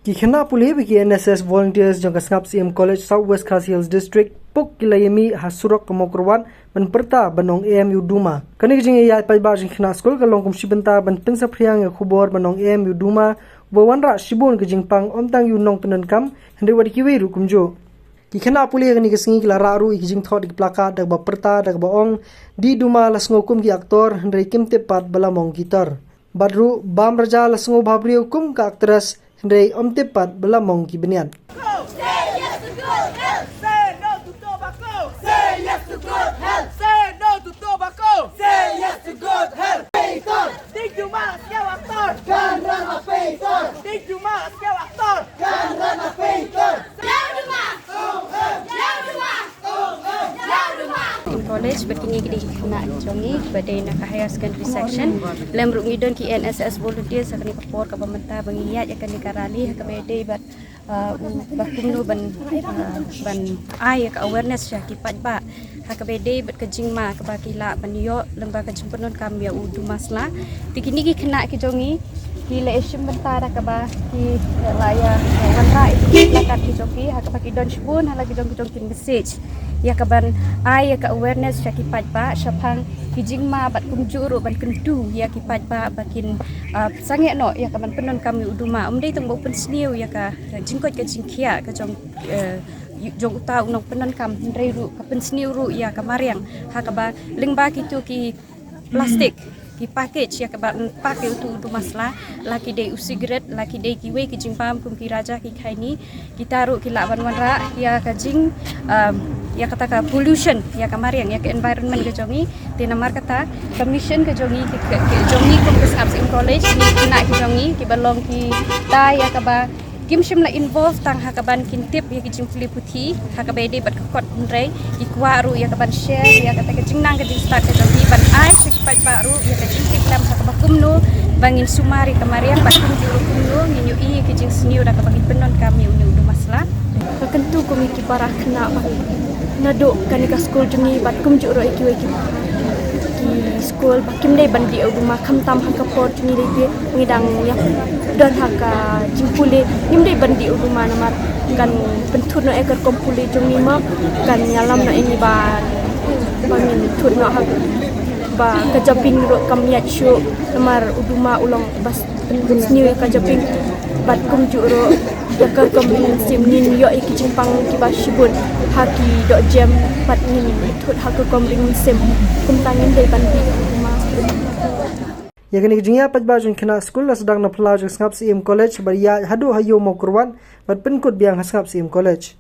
Ki khana puli biki NSS volunteers jong kasngap CM College South West Khasi Hills District puk kilayemi hasurok kemokrwan menperta banong AMU Duma. Kani jing ya pai ba jing khana school kalong kum sibenta ban pensa priang khubor banong AMU Duma bawanra sibun ke jing pang omtang yu nong penan kam hende wadi kiwe ru kumjo. Ki khana puli kani kesingi kila ru ki jing thod ki plakat dak ba perta dak ba ong di Duma lasngokum ki aktor hende kimte pat balamong gitar. Badru bam raja lasngo bhabri hukum ka aktras Hendai Om Tepat belamong ki benian. Say yes to good health. Say no to tobacco. Say yes to good health. Say no to tobacco. Say yes to good health. Payton. Think you must get aktor. Kan rana Payton. Think you must get aktor. Kan rana Payton. College berkini di nak jongi pada nak higher secondary section lemruk ngidon ki NSS volunteers akan dipor ke pemerintah bengiat akan dikarali ke bede bat bakumnu ban ai ke awareness syah ki pajba ke bede bat ke jingma ke bakila banyo lembaga jempenon kam ya udu masla tikini ki kena ki jongi ki le esim bentar ke ba ki laya wanra itu lakat ki joki ke baki don shbun hala ki jongi message ya kaban ai ya ka awareness ya ki pajba syapang kijingma bat kumjuru ban kentu ya ki pajba bakin sange no ya kaban penon kami uduma umdei tong open sniu ya ka jingkot ka jingkia ka jong jong uta unong penon kam ndrei ru ka pen sniu ru ya ka mariang ha ka ba lingba ki tu ki plastik ki package ya kaban pakai untuk masla laki dei usigaret laki dei kiwe ki jingpam kum ki raja ki khaini kita ru ki laban wanra ya ka jing ya kata ka pollution ya kamariang ya ke environment ke jongi tinamar kata commission ke jongi ke jongi kum ke CM College ni kena ke jongi ki balong ki ta ya ka ba kim shim la involve tang hakaban kintip ya ki jingfli puthi hakabede bat kot ndrei ki kwaru ya kaban share ya kata ke jingnang ke start ke jongi ban ai sekipat baru ya ke jingtip lam hakabakumno bangin sumari kamariang bat kumjuru kumno nginyu i ki jing sniu da kabagi penon kami unyu masla kentu kumi ki parah kena naduk kani ka school jengi bat kumjuru iki ki school bakim dei bandi uduma khamtam hakapor jengi dei ngidang ya dan haka jimpule nimdei bandi uduma namar kan pentur no ekor kompule jengi ma kan nyalam no ini ban bangin tur no hak ba kajaping ro kamiat syu namar uduma ulong bas sniu kajaping bat kumjuru yakar kombin simnin yo iki jimpang ki basibun haki dok jam pat nin thut hakar kombin sim kumtangin dei bandi rumah ya kini jingya pajba jun khana school la sedang na phlaj ngap CM College bariya hadu hayo mokurwan bat penkut biang hasngap CM College